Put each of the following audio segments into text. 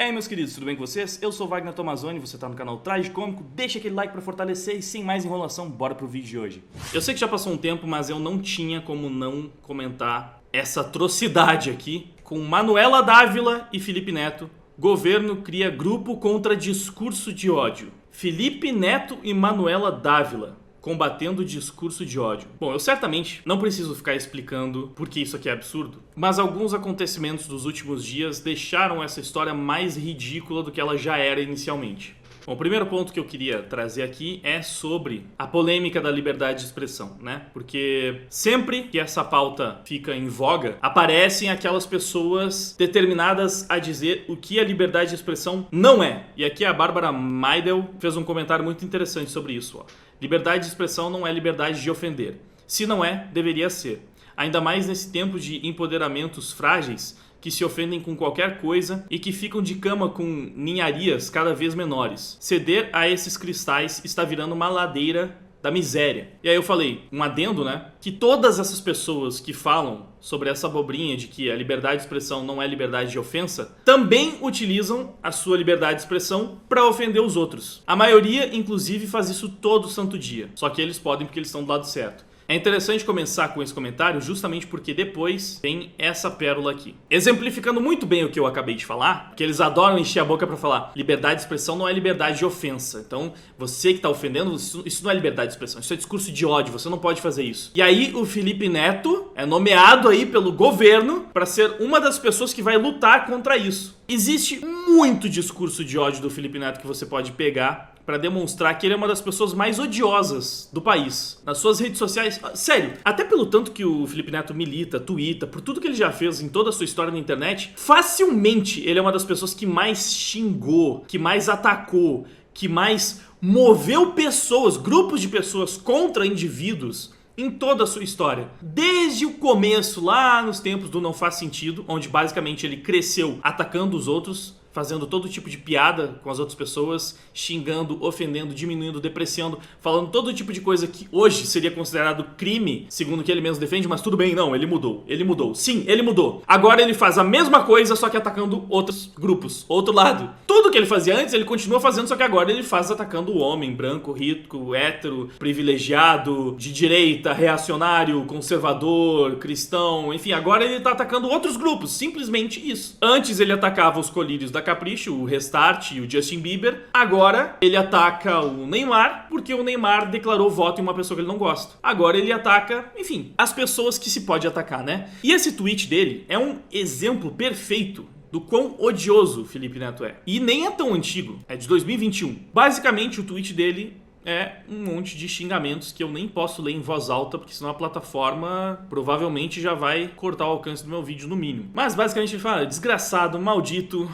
E aí, meus queridos, tudo bem com vocês? Eu sou o Wagner Tomazoni, você tá no canal Traje Cômico, deixa aquele like pra fortalecer e sem mais enrolação, bora pro vídeo de hoje. Eu sei que já passou um tempo, mas eu não tinha como não comentar essa atrocidade aqui com Manuela Dávila e Felipe Neto. Governo cria grupo contra discurso de ódio. Felipe Neto e Manuela Dávila combatendo o discurso de ódio. Bom, eu certamente não preciso ficar explicando por que isso aqui é absurdo, mas alguns acontecimentos dos últimos dias deixaram essa história mais ridícula do que ela já era inicialmente. Bom, o primeiro ponto que eu queria trazer aqui é sobre a polêmica da liberdade de expressão, né? Porque sempre que essa pauta fica em voga, aparecem aquelas pessoas determinadas a dizer o que a liberdade de expressão não é. E aqui a Bárbara Maidel fez um comentário muito interessante sobre isso, ó. Liberdade de expressão não é liberdade de ofender. Se não é, deveria ser. Ainda mais nesse tempo de empoderamentos frágeis que se ofendem com qualquer coisa e que ficam de cama com ninharias cada vez menores. Ceder a esses cristais está virando uma ladeira da miséria. E aí eu falei, um adendo, né? Que todas essas pessoas que falam sobre essa abobrinha de que a liberdade de expressão não é liberdade de ofensa, também utilizam a sua liberdade de expressão para ofender os outros. A maioria, inclusive, faz isso todo santo dia. Só que eles podem porque eles estão do lado certo. É interessante começar com esse comentário justamente porque depois tem essa pérola aqui. Exemplificando muito bem o que eu acabei de falar, porque eles adoram encher a boca pra falar liberdade de expressão não é liberdade de ofensa. Então, você que tá ofendendo, isso não é liberdade de expressão, isso é discurso de ódio, você não pode fazer isso. E aí o Felipe Neto é nomeado aí pelo governo pra ser uma das pessoas que vai lutar contra isso. Existe muito discurso de ódio do Felipe Neto que você pode pegar para demonstrar que ele é uma das pessoas mais odiosas do país. Nas suas redes sociais, sério, até pelo tanto que o Felipe Neto milita, tuita, por tudo que ele já fez em toda a sua história na internet, facilmente ele é uma das pessoas que mais xingou, que mais atacou, que mais moveu pessoas, grupos de pessoas contra indivíduos em toda a sua história. Desde o começo, lá nos tempos do Não Faz Sentido, onde basicamente ele cresceu atacando os outros, fazendo todo tipo de piada com as outras pessoas, xingando, ofendendo, diminuindo, depreciando, falando todo tipo de coisa que hoje seria considerado crime, segundo o que ele mesmo defende, mas tudo bem, não, ele mudou. Ele mudou. Sim, ele mudou. Agora ele faz a mesma coisa, só que atacando outros grupos, outro lado. Tudo que ele fazia antes, ele continua fazendo, só que agora ele faz atacando o homem branco, rico, hétero, privilegiado, de direita, reacionário, conservador, cristão, enfim, agora ele tá atacando outros grupos, simplesmente isso. Antes ele atacava os colírios da Capricho, o Restart e o Justin Bieber. Agora ele ataca o Neymar, porque o Neymar declarou voto em uma pessoa que ele não gosta. Agora ele ataca, enfim, as pessoas que se pode atacar, né? E esse tweet dele é um exemplo perfeito do quão odioso o Felipe Neto é. E nem é tão antigo, é de 2021. Basicamente o tweet dele é um monte de xingamentos que eu nem posso ler em voz alta, porque senão a plataforma provavelmente já vai cortar o alcance do meu vídeo no mínimo. Mas basicamente ele fala, desgraçado, maldito,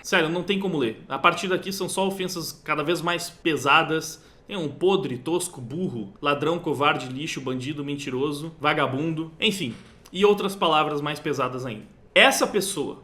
sério, não tem como ler. A partir daqui são só ofensas cada vez mais pesadas. Tem um podre, tosco, burro, ladrão, covarde, lixo, bandido, mentiroso, vagabundo, enfim. E outras palavras mais pesadas ainda. Essa pessoa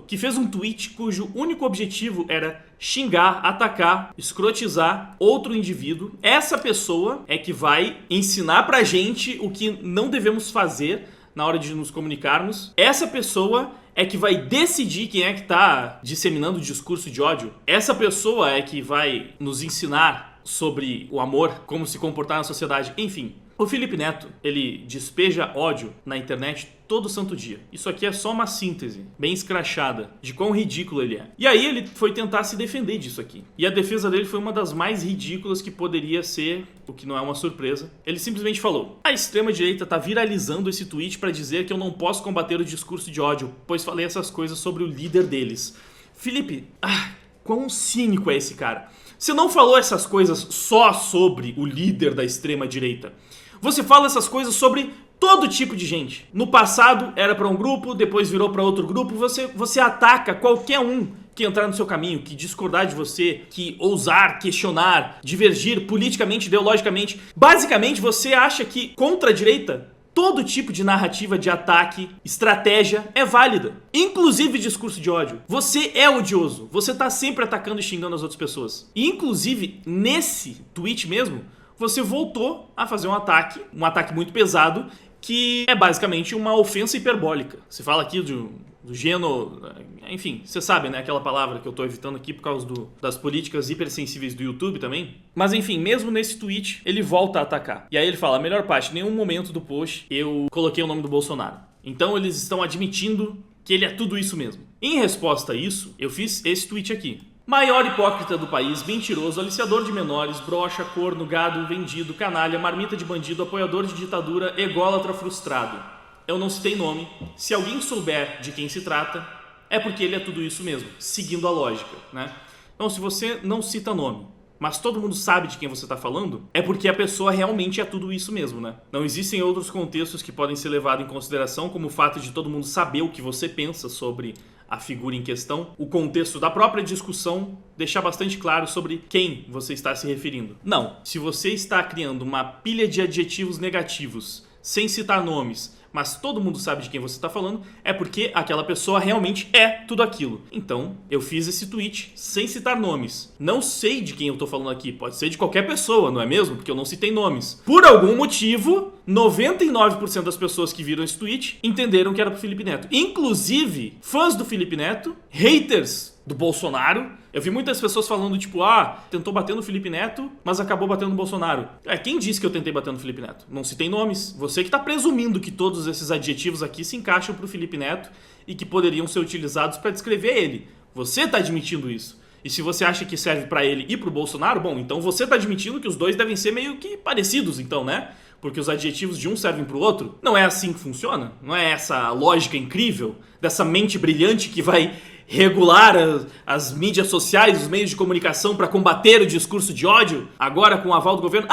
que fez um tweet cujo único objetivo era xingar, atacar, escrotizar outro indivíduo, essa pessoa é que vai ensinar pra gente o que não devemos fazer na hora de nos comunicarmos. Essa pessoa é que vai decidir quem é que tá disseminando o discurso de ódio. Essa pessoa é que vai nos ensinar sobre o amor, como se comportar na sociedade, enfim. O Felipe Neto, ele despeja ódio na internet todo santo dia. Isso aqui é só uma síntese, bem escrachada, de quão ridículo ele é. E aí ele foi tentar se defender disso aqui. E a defesa dele foi uma das mais ridículas que poderia ser, o que não é uma surpresa. Ele simplesmente falou, a extrema-direita tá viralizando esse tweet pra dizer que eu não posso combater o discurso de ódio, pois falei essas coisas sobre o líder deles. Felipe, quão cínico é esse cara? Você não falou essas coisas só sobre o líder da extrema-direita. Você fala essas coisas sobre todo tipo de gente. No passado era pra um grupo, depois virou pra outro grupo. Você ataca qualquer um que entrar no seu caminho, que discordar de você, que ousar, questionar, divergir politicamente, ideologicamente. Basicamente você acha que contra a direita todo tipo de narrativa de ataque, estratégia é válida. Inclusive discurso de ódio. Você é odioso. Você tá sempre atacando e xingando as outras pessoas. E inclusive nesse tweet mesmo, você voltou a fazer um ataque muito pesado, que é basicamente uma ofensa hiperbólica. Você fala aqui Enfim, você sabe, né? Aquela palavra que eu tô evitando aqui por causa das políticas hipersensíveis do YouTube também. Mas enfim, mesmo nesse tweet, ele volta a atacar. E aí ele fala, a melhor parte, em nenhum momento do post eu coloquei o nome do Bolsonaro. Então eles estão admitindo que ele é tudo isso mesmo. Em resposta a isso, eu fiz esse tweet aqui. Maior hipócrita do país, mentiroso, aliciador de menores, broxa, corno, gado, vendido, canalha, marmita de bandido, apoiador de ditadura, ególatra frustrado. Eu não citei nome. Se alguém souber de quem se trata, é porque ele é tudo isso mesmo, seguindo a lógica, né? Então, se você não cita nome, mas todo mundo sabe de quem você está falando, é porque a pessoa realmente é tudo isso mesmo, né? Não existem outros contextos que podem ser levados em consideração, como o fato de todo mundo saber o que você pensa sobre a figura em questão, o contexto da própria discussão deixar bastante claro sobre quem você está se referindo. Não, se você está criando uma pilha de adjetivos negativos, sem citar nomes, mas todo mundo sabe de quem você está falando, é porque aquela pessoa realmente é tudo aquilo. Então, eu fiz esse tweet sem citar nomes. Não sei de quem eu estou falando aqui, pode ser de qualquer pessoa, não é mesmo? Porque eu não citei nomes. Por algum motivo, 99% das pessoas que viram esse tweet entenderam que era pro Felipe Neto. Inclusive, fãs do Felipe Neto, haters do Bolsonaro. Eu vi muitas pessoas falando, tipo, tentou bater no Felipe Neto, mas acabou batendo no Bolsonaro. Quem disse que eu tentei bater no Felipe Neto? Não citei nomes. Você que tá presumindo que todos esses adjetivos aqui se encaixam pro Felipe Neto e que poderiam ser utilizados para descrever ele. Você tá admitindo isso. E se você acha que serve pra ele e pro Bolsonaro, bom, então você tá admitindo que os dois devem ser meio que parecidos, então, né? Porque os adjetivos de um servem pro outro. Não é assim que funciona? Não é essa lógica incrível dessa mente brilhante que vai regular as mídias sociais, os meios de comunicação para combater o discurso de ódio, agora com o aval do governo?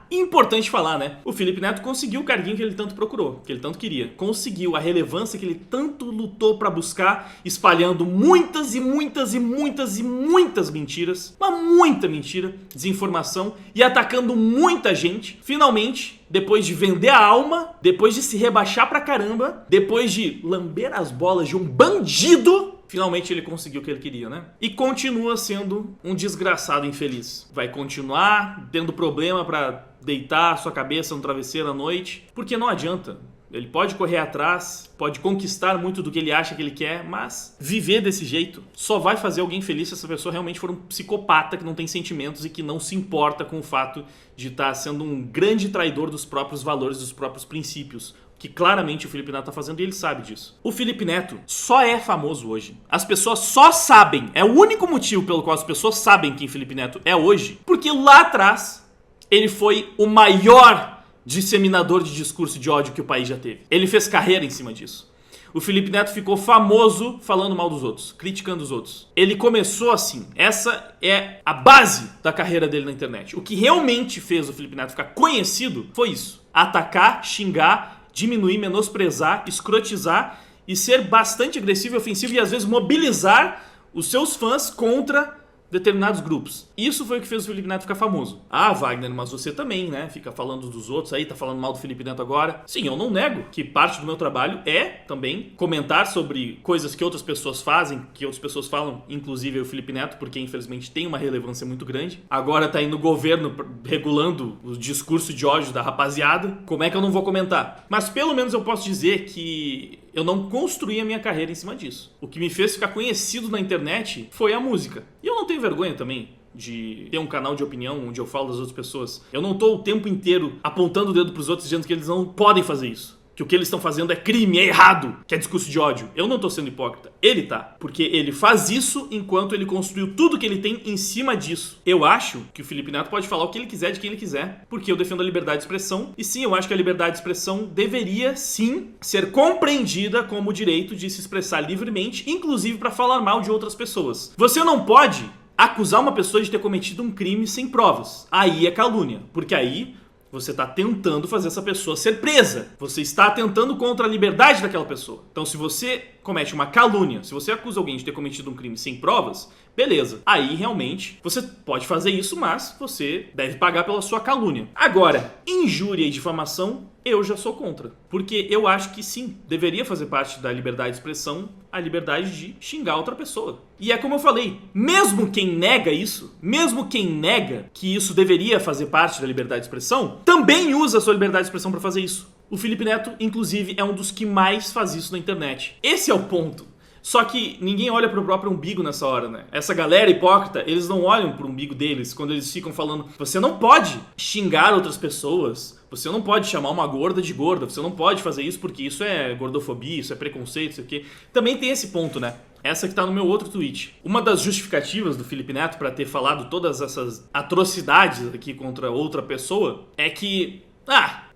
Importante falar, né? O Felipe Neto conseguiu o carguinho que ele tanto procurou, que ele tanto queria. Conseguiu a relevância que ele tanto lutou para buscar, espalhando muitas e muitas e muitas e muitas mentiras, uma muita mentira, desinformação e atacando muita gente. Finalmente, depois de vender a alma, depois de se rebaixar pra caramba, depois de lamber as bolas de um bandido, finalmente ele conseguiu o que ele queria, né? E continua sendo um desgraçado infeliz. Vai continuar tendo problema pra deitar a sua cabeça no travesseiro à noite, porque não adianta. Ele pode correr atrás, pode conquistar muito do que ele acha que ele quer, mas viver desse jeito só vai fazer alguém feliz se essa pessoa realmente for um psicopata que não tem sentimentos e que não se importa com o fato de estar sendo um grande traidor dos próprios valores, dos próprios princípios. Que claramente o Felipe Neto tá fazendo e ele sabe disso. O Felipe Neto só é famoso hoje. As pessoas só sabem, é o único motivo pelo qual as pessoas sabem quem Felipe Neto é hoje, porque lá atrás ele foi o maior disseminador de discurso de ódio que o país já teve. Ele fez carreira em cima disso. O Felipe Neto ficou famoso falando mal dos outros, criticando os outros. Ele começou assim. Essa é a base da carreira dele na internet. O que realmente fez o Felipe Neto ficar conhecido foi isso. Atacar, xingar, diminuir, menosprezar, escrotizar e ser bastante agressivo e ofensivo e às vezes mobilizar os seus fãs contra determinados grupos. Isso foi o que fez o Felipe Neto ficar famoso. Wagner, mas você também, né? Fica falando dos outros aí, tá falando mal do Felipe Neto agora. Sim, eu não nego que parte do meu trabalho é também comentar sobre coisas que outras pessoas fazem, que outras pessoas falam, inclusive o Felipe Neto, porque infelizmente tem uma relevância muito grande. Agora tá aí no governo regulando o discurso de ódio da rapaziada. Como é que eu não vou comentar? Mas pelo menos eu posso dizer que eu não construí a minha carreira em cima disso. O que me fez ficar conhecido na internet foi a música. E eu não tenho vergonha também de ter um canal de opinião onde eu falo das outras pessoas. Eu não tô o tempo inteiro apontando o dedo pros outros dizendo que eles não podem fazer isso. Que o que eles estão fazendo é crime, é errado, que é discurso de ódio. Eu não tô sendo hipócrita. Ele tá. Porque ele faz isso enquanto ele construiu tudo que ele tem em cima disso. Eu acho que o Felipe Neto pode falar o que ele quiser de quem ele quiser, porque eu defendo a liberdade de expressão. E sim, eu acho que a liberdade de expressão deveria, sim, ser compreendida como o direito de se expressar livremente, inclusive para falar mal de outras pessoas. Você não pode acusar uma pessoa de ter cometido um crime sem provas. Aí é calúnia. Porque aí você está tentando fazer essa pessoa ser presa. Você está atentando contra a liberdade daquela pessoa. Então, se você comete uma calúnia, se você acusa alguém de ter cometido um crime sem provas, beleza. Aí, realmente, você pode fazer isso, mas você deve pagar pela sua calúnia. Agora, injúria e difamação, eu já sou contra. Porque eu acho que, sim, deveria fazer parte da liberdade de expressão a liberdade de xingar outra pessoa. E é como eu falei, mesmo quem nega isso, mesmo quem nega que isso deveria fazer parte da liberdade de expressão, também usa a sua liberdade de expressão para fazer isso. O Felipe Neto, inclusive, é um dos que mais faz isso na internet. Esse é o ponto. Só que ninguém olha pro próprio umbigo nessa hora, né? Essa galera hipócrita, eles não olham pro umbigo deles quando eles ficam falando: você não pode xingar outras pessoas, você não pode chamar uma gorda de gorda, você não pode fazer isso porque isso é gordofobia, isso é preconceito, isso aqui. Também tem esse ponto, né? Essa que tá no meu outro tweet. Uma das justificativas do Felipe Neto pra ter falado todas essas atrocidades aqui contra outra pessoa é que,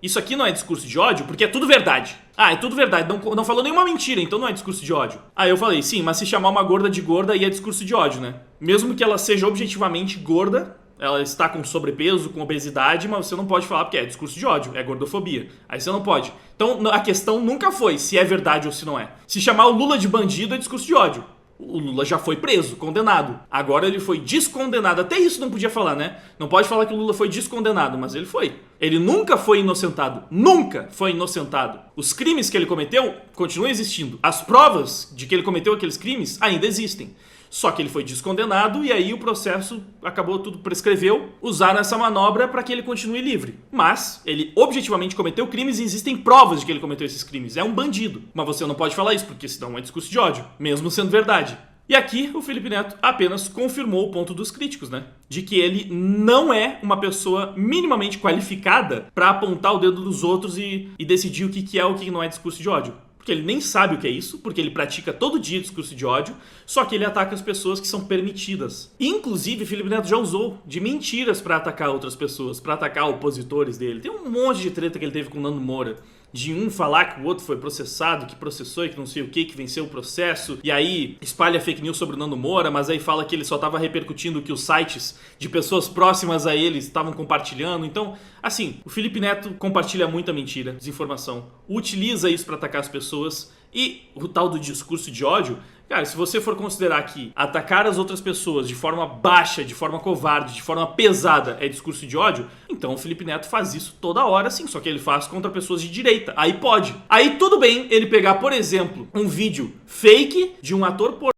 isso aqui não é discurso de ódio porque é tudo verdade. É tudo verdade, não falou nenhuma mentira, então não é discurso de ódio. Aí eu falei, sim, mas se chamar uma gorda de gorda aí é discurso de ódio, né? Mesmo que ela seja objetivamente gorda, ela está com sobrepeso, com obesidade, mas você não pode falar porque é discurso de ódio, é gordofobia. Aí você não pode. Então a questão nunca foi se é verdade ou se não é. Se chamar o Lula de bandido é discurso de ódio. O Lula já foi preso, condenado. Agora ele foi descondenado. Até isso não podia falar, né? Não pode falar que o Lula foi descondenado, mas ele foi. Ele nunca foi inocentado. Nunca foi inocentado. Os crimes que ele cometeu continuam existindo. As provas de que ele cometeu aqueles crimes ainda existem. Só que ele foi descondenado e aí o processo acabou, tudo prescreveu. Usaram essa manobra para que ele continue livre. Mas ele objetivamente cometeu crimes e existem provas de que ele cometeu esses crimes. É um bandido. Mas você não pode falar isso porque senão é discurso de ódio, mesmo sendo verdade. E aqui o Felipe Neto apenas confirmou o ponto dos críticos, né? De que ele não é uma pessoa minimamente qualificada para apontar o dedo dos outros e decidir o que é ou o que não é discurso de ódio. Porque ele nem sabe o que é isso, porque ele pratica todo dia discurso de ódio, só que ele ataca as pessoas que são permitidas. Inclusive, Felipe Neto já usou de mentiras para atacar outras pessoas, para atacar opositores dele. Tem um monte de treta que ele teve com o Nando Moura. De um falar que o outro foi processado, que processou e que não sei o que venceu o processo, e aí espalha fake news sobre o Nando Moura, mas aí fala que ele só estava repercutindo o que os sites de pessoas próximas a ele estavam compartilhando. Então, assim, o Felipe Neto compartilha muita mentira, desinformação, utiliza isso para atacar as pessoas. E o tal do discurso de ódio, cara, se você for considerar que atacar as outras pessoas de forma baixa, de forma covarde, de forma pesada é discurso de ódio, então o Felipe Neto faz isso toda hora, sim, só que ele faz contra pessoas de direita. Aí pode. Aí tudo bem ele pegar, por exemplo, um vídeo fake de um ator pornô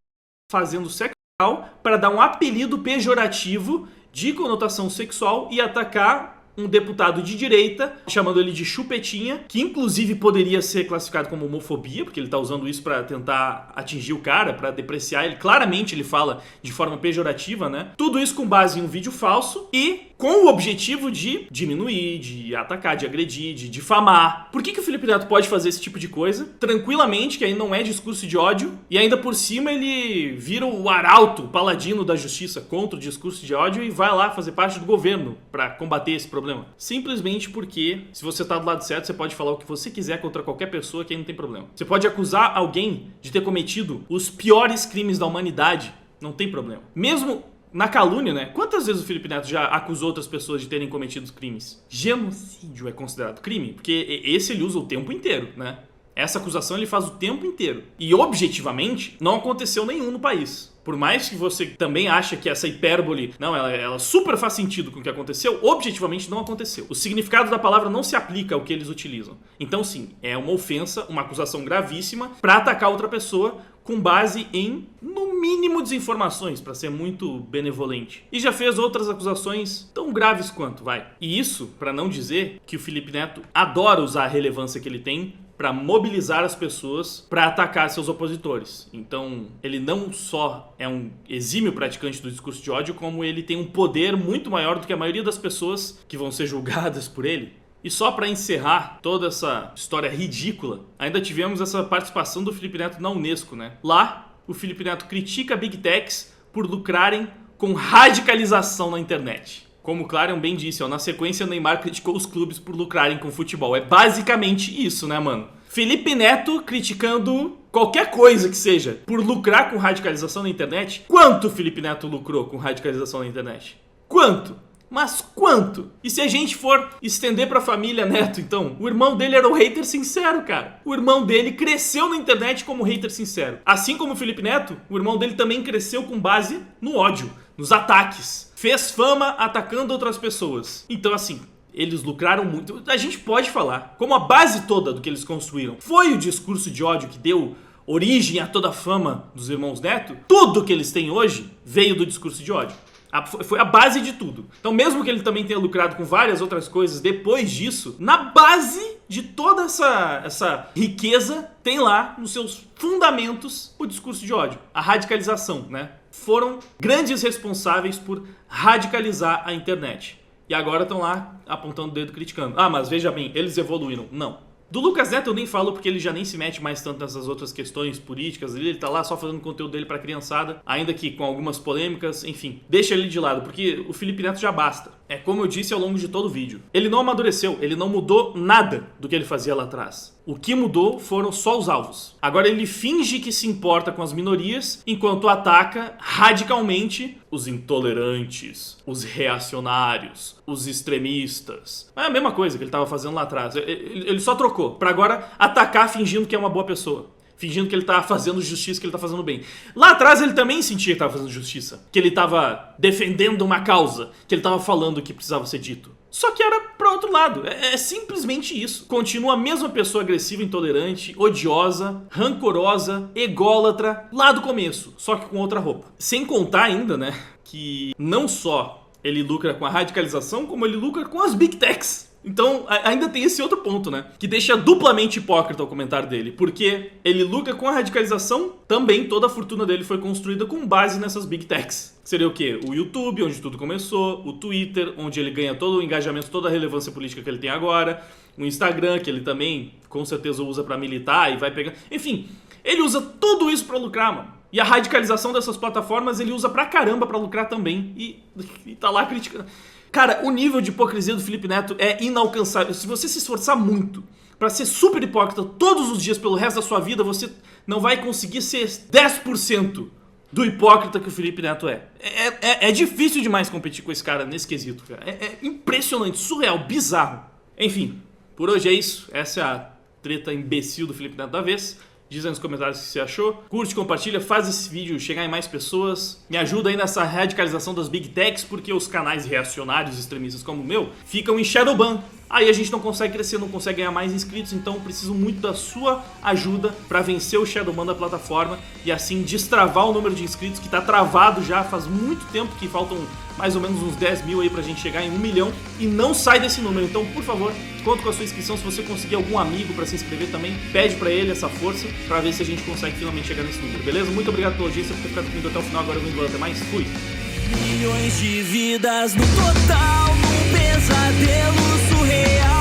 fazendo sexo oral para dar um apelido pejorativo de conotação sexual e atacar um deputado de direita, chamando ele de chupetinha, que inclusive poderia ser classificado como homofobia, porque ele tá usando isso pra tentar atingir o cara, pra depreciar ele. Claramente ele fala de forma pejorativa, né? Tudo isso com base em um vídeo falso e com o objetivo de diminuir, de atacar, de agredir, de difamar. Por que o Felipe Neto pode fazer esse tipo de coisa tranquilamente, que aí não é discurso de ódio, e ainda por cima ele vira o arauto, o paladino da justiça contra o discurso de ódio e vai lá fazer parte do governo pra combater esse problema? Simplesmente porque, se você tá do lado certo, você pode falar o que você quiser contra qualquer pessoa que aí não tem problema. Você pode acusar alguém de ter cometido os piores crimes da humanidade, não tem problema. Mesmo na calúnia, né? Quantas vezes o Felipe Neto já acusou outras pessoas de terem cometido crimes? Genocídio é considerado crime? Porque esse ele usa o tempo inteiro, né? Essa acusação ele faz o tempo inteiro. E objetivamente, não aconteceu nenhum no país. Por mais que você também ache que essa hipérbole, não, ela super faz sentido com o que aconteceu, objetivamente não aconteceu. O significado da palavra não se aplica ao que eles utilizam. Então sim, é uma ofensa, uma acusação gravíssima para atacar outra pessoa com base em, no mínimo, desinformações, para ser muito benevolente. E já fez outras acusações tão graves quanto, vai. E isso, para não dizer que o Felipe Neto adora usar a relevância que ele tem para mobilizar as pessoas para atacar seus opositores. Então, ele não só é um exímio praticante do discurso de ódio, como ele tem um poder muito maior do que a maioria das pessoas que vão ser julgadas por ele. E só para encerrar toda essa história ridícula, ainda tivemos essa participação do Felipe Neto na Unesco, né? Lá, o Felipe Neto critica Big Techs por lucrarem com radicalização na internet. Como o Clarion bem disse, na sequência o Neymar criticou os clubes por lucrarem com futebol. É basicamente isso, né, mano? Felipe Neto criticando qualquer coisa que seja por lucrar com radicalização na internet. Quanto o Felipe Neto lucrou com radicalização na internet? Quanto? Mas quanto? E se a gente for estender pra família Neto, então? O irmão dele era o hater sincero, cara. O irmão dele cresceu na internet como hater sincero. Assim como o Felipe Neto, o irmão dele também cresceu com base no ódio, nos ataques. Fez fama atacando outras pessoas. Então, assim, eles lucraram muito. A gente pode falar, como a base toda do que eles construíram foi o discurso de ódio que deu origem a toda a fama dos irmãos Neto, tudo que eles têm hoje veio do discurso de ódio. Foi a base de tudo. Então mesmo que ele também tenha lucrado com várias outras coisas depois disso, na base de toda essa riqueza tem lá nos seus fundamentos o discurso de ódio, a radicalização, né? Foram grandes responsáveis por radicalizar a internet. E agora estão lá apontando o dedo criticando. Ah, mas veja bem, eles evoluíram. Não. Do Lucas Neto eu nem falo porque ele já nem se mete mais tanto nessas outras questões políticas. Ele tá lá só fazendo conteúdo dele pra criançada, ainda que com algumas polêmicas, enfim. Deixa ele de lado, porque o Felipe Neto já basta. É como eu disse ao longo de todo o vídeo. Ele não amadureceu, ele não mudou nada do que ele fazia lá atrás. O que mudou foram só os alvos. Agora ele finge que se importa com as minorias, enquanto ataca radicalmente os intolerantes, os reacionários, os extremistas. É a mesma coisa que ele estava fazendo lá atrás. Ele só trocou para agora atacar fingindo que é uma boa pessoa. Fingindo que ele tá fazendo justiça, que ele tá fazendo bem. Lá atrás ele também sentia que tava fazendo justiça. Que ele tava defendendo uma causa. Que ele tava falando o que precisava ser dito. Só que era pra outro lado. É simplesmente isso. Continua a mesma pessoa agressiva, intolerante, odiosa, rancorosa, ególatra, lá do começo. Só que com outra roupa. Sem contar ainda, né, que não só ele lucra com a radicalização, como ele lucra com as Big Techs. Então, ainda tem esse outro ponto, né? Que deixa duplamente hipócrita o comentário dele. Porque ele lucra com a radicalização, também toda a fortuna dele foi construída com base nessas Big Techs. Seria o quê? O YouTube, onde tudo começou. O Twitter, onde ele ganha todo o engajamento, toda a relevância política que ele tem agora. O Instagram, que ele também, com certeza, usa pra militar e vai pegar... Enfim, ele usa tudo isso pra lucrar, mano. E a radicalização dessas plataformas ele usa pra caramba pra lucrar também. E tá lá criticando... Cara, o nível de hipocrisia do Felipe Neto é inalcançável. Se você se esforçar muito pra ser super hipócrita todos os dias pelo resto da sua vida, você não vai conseguir ser 10% do hipócrita que o Felipe Neto é. É difícil demais competir com esse cara nesse quesito, cara. É impressionante, surreal, bizarro. Enfim, por hoje é isso. Essa é a treta imbecil do Felipe Neto da vez. Diz aí nos comentários o que você achou. Curte, compartilha, faz esse vídeo chegar em mais pessoas. Me ajuda aí nessa radicalização das Big Techs, porque os canais reacionários extremistas como o meu ficam em Shadowban. Aí a gente não consegue crescer, não consegue ganhar mais inscritos, então preciso muito da sua ajuda para vencer o Shadowban da plataforma e assim destravar o número de inscritos que tá travado já faz muito tempo, que faltam mais ou menos uns 10 mil aí pra gente chegar em 1 milhão e não sai desse número. Então, por favor, conto com a sua inscrição. Se você conseguir algum amigo pra se inscrever também, pede pra ele essa força pra ver se a gente consegue finalmente chegar nesse número, beleza? Muito obrigado pela audiência, por ter ficado comigo até o final. Agora eu vou embora, até mais, fui! Milhões de vidas no total, num pesadelo surreal.